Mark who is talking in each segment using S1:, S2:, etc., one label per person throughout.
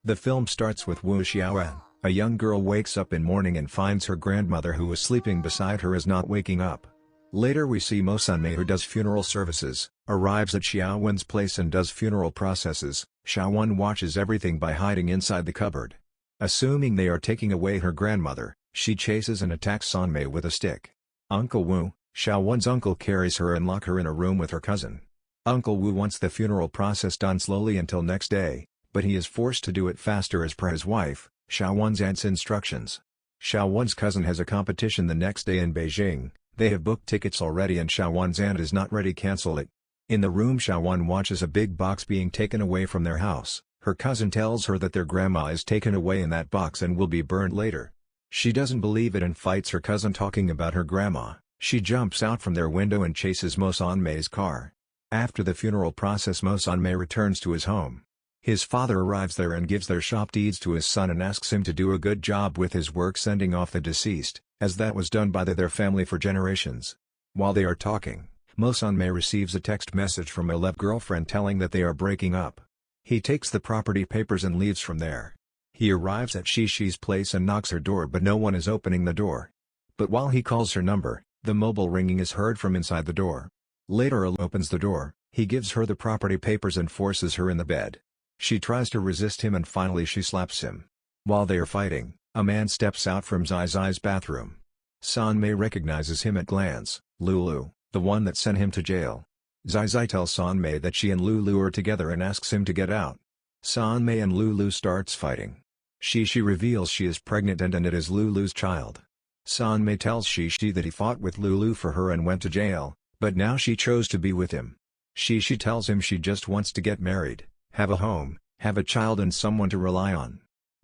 S1: The film starts with Wu Xiaoan. A young girl wakes up in morning and finds her grandmother who was sleeping beside her is not waking up. Later we see Mo Sunmei, who does funeral services, arrives at Xiaowan's place and does funeral processes. Xiaowan watches everything by hiding inside the cupboard. Assuming they are taking away her grandmother, she chases and attacks Sunmei with a stick. Uncle Wu, Xiaowan's uncle, carries her and locks her in a room with her cousin. Uncle Wu wants the funeral process done slowly until next day, but he is forced to do it faster as per his wife, Xiaowan's aunt's instructions. Xiaowan's cousin has a competition the next day in Beijing. They have booked tickets already and Xiaowan's aunt is not ready to cancel it. In the room, Xiaowan watches a big box being taken away from their house. Her cousin tells her that their grandma is taken away in that box and will be burned later. She doesn't believe it and fights her cousin talking about her grandma. She jumps out from their window and chases Mo Sunmei's car. After the funeral process, Mo Sunmei returns to his home. His father arrives there and gives their shop deeds to his son and asks him to do a good job with his work sending off the deceased, as that was done by their family for generations. While they are talking, Mo Sunmei receives a text message from a love girlfriend telling that they are breaking up. He takes the property papers and leaves from there. He arrives at Shishi's place and knocks her door, but no one is opening the door. But while he calls her number, the mobile ringing is heard from inside the door. Later Al opens the door, he gives her the property papers and forces her in the bed. She tries to resist him and finally she slaps him. While they are fighting, a man steps out from Zai Zai's bathroom. Sunmei recognizes him at glance, Lulu, the one that sent him to jail. Zai Zai tells Sunmei that she and Lulu are together and asks him to get out. Sunmei and Lulu starts fighting. Shishi reveals she is pregnant and it is Lulu's child. Sunmei tells Shishi that he fought with Lulu for her and went to jail, but now she chose to be with him. Shishi tells him she just wants to get married, have a home, have a child and someone to rely on.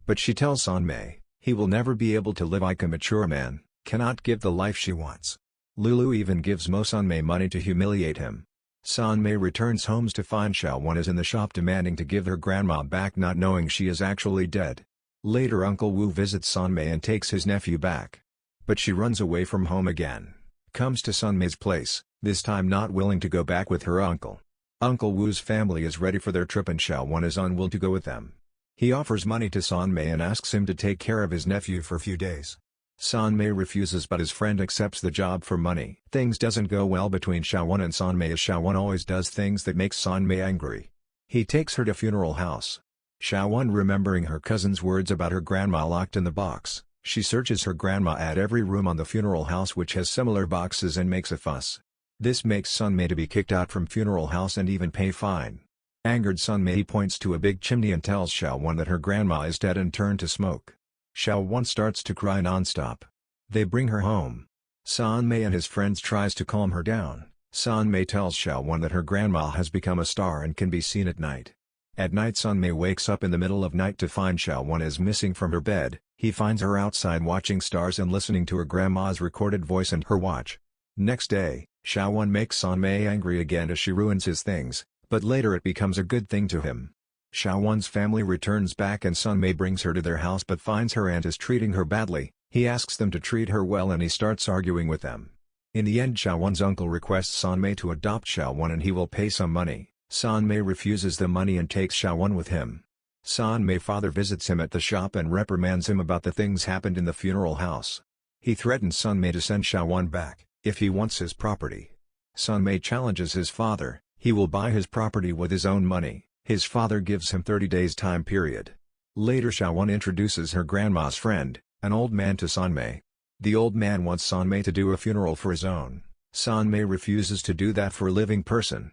S1: But she tells Sunmei, he will never be able to live like a mature man, cannot give the life she wants. Lulu even gives Mo Sunmei money to humiliate him. Sunmei returns home to find Xiaowan is in the shop demanding to give her grandma back, not knowing she is actually dead. Later Uncle Wu visits Sunmei and takes his nephew back. But she runs away from home again. Comes to Sunmei's place, this time not willing to go back with her uncle. Uncle Wu's family is ready for their trip and Xiaowan is unwilling to go with them. He offers money to Sunmei and asks him to take care of his nephew for a few days. Sunmei refuses but his friend accepts the job for money. Things doesn't go well between Xiaowan and Sunmei as Xiaowan always does things that makes Sunmei angry. He takes her to funeral house. Xiaowan, remembering her cousin's words about her grandma locked in the box, she searches her grandma at every room on the funeral house which has similar boxes and makes a fuss. This makes Sunmei to be kicked out from funeral house and even pay fine. Angered Sunmei points to a big chimney and tells Xiaowan that her grandma is dead and turned to smoke. Xiaowan starts to cry non-stop. They bring her home. Sunmei and his friends tries to calm her down. Sunmei tells Xiaowan that her grandma has become a star and can be seen at night. At night Sunmei wakes up in the middle of night to find Xiaowan is missing from her bed. He finds her outside watching stars and listening to her grandma's recorded voice and her watch. Next day, Xiaowan makes Sunmei angry again as she ruins his things, but later it becomes a good thing to him. Xiaowan's family returns back and Sunmei brings her to their house but finds her aunt is treating her badly. He asks them to treat her well and he starts arguing with them. In the end Xiaowan's uncle requests Sunmei to adopt Xiaowan and he will pay some money. Sunmei refuses the money and takes Xiaowan with him. Sunmei's father visits him at the shop and reprimands him about the things happened in the funeral house. He threatens Sunmei to send Xiaowan back if he wants his property. Sunmei challenges his father. He will buy his property with his own money. His father gives him 30 days time period. Later Xiaowan introduces her grandma's friend, an old man, to Sunmei. The old man wants Sunmei to do a funeral for his own. Sunmei refuses to do that for a living person.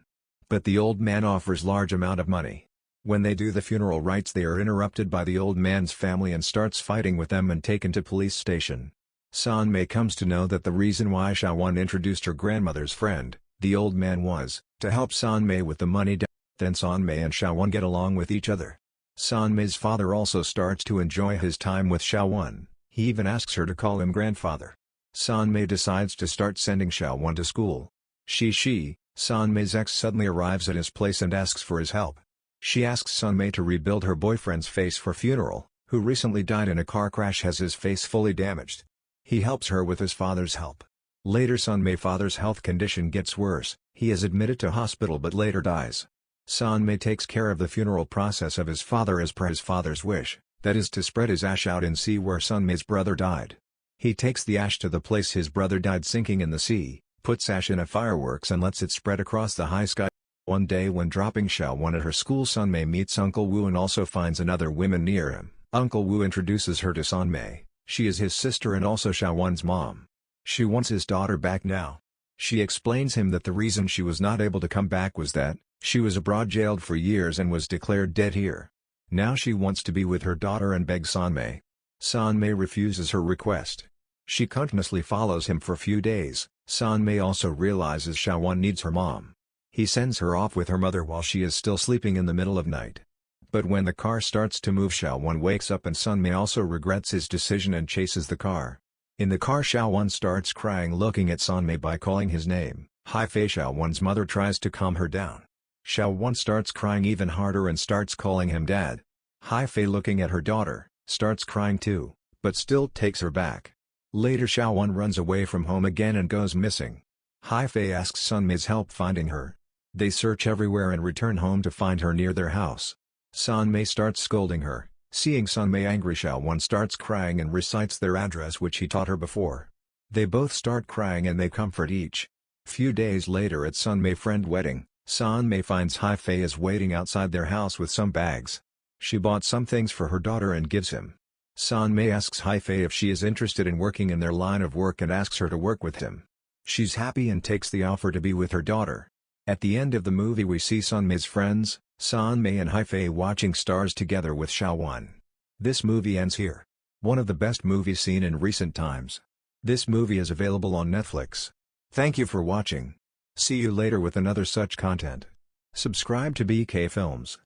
S1: But the old man offers large amount of money. When they do the funeral rites they are interrupted by the old man's family and starts fighting with them and taken to police station. Sunmei comes to know that the reason why Xiaowan introduced her grandmother's friend, the old man, was to help Sunmei with the money. Then Sunmei and Xiaowan get along with each other. Sunmei's father also starts to enjoy his time with Xiaowan. He even asks her to call him grandfather. Sunmei decides to start sending Xiaowan to school. Shishi, Sunmei's ex, suddenly arrives at his place and asks for his help. She asks Sunmei to rebuild her boyfriend's face for funeral, who recently died in a car crash, has his face fully damaged. He helps her with his father's help. Later Sunmei's father's health condition gets worse, he is admitted to hospital but later dies. Sanmei takes care of the funeral process of his father as per his father's wish, that is to spread his ash out in sea where Sunmei's brother died. He takes the ash to the place his brother died sinking in the sea, puts ash in a fireworks and lets it spread across the high sky. One day when dropping Xiaowon at her school, Sunmei meets Uncle Wu and also finds another woman near him. Uncle Wu introduces her to Sunmei. She is his sister and also Xiaowon's mom. She wants his daughter back now. She explains him that the reason she was not able to come back was that she was abroad jailed for years and was declared dead here. Now she wants to be with her daughter and begs Sanmei. Sanmei refuses her request. She continuously follows him for a few days. Sanmei also realizes Xiaowon needs her mom. He sends her off with her mother while she is still sleeping in the middle of night. But when the car starts to move, Xiaowon wakes up and Sunmei also regrets his decision and chases the car. In the car, Xiaowon starts crying looking at Sanmei by calling his name. Haifei, Xiaowon's mother, tries to calm her down. Xiaowon starts crying even harder and starts calling him dad. Haifei, looking at her daughter, starts crying too, but still takes her back. Later, Xiaowon runs away from home again and goes missing. Haifei asks Sunmei's help finding her. They search everywhere and return home to find her near their house. Sanmei starts scolding her. Seeing Sunmei angry, Xiaowon starts crying and recites their address which he taught her before. They both start crying and they comfort each. Few days later at Sunmei friend wedding, Sanmei finds Haifei is waiting outside their house with some bags. She bought some things for her daughter and gives him. Sanmei asks Haifei if she is interested in working in their line of work and asks her to work with him. She's happy and takes the offer to be with her daughter. At the end of the movie we see Sunmei's friends, Sanmei and Haifei, watching stars together with Xiaowon. This movie ends here. One of the best movies seen in recent times. This movie is available on Netflix. Thank you for watching. See you later with another such content. Subscribe to BK Films.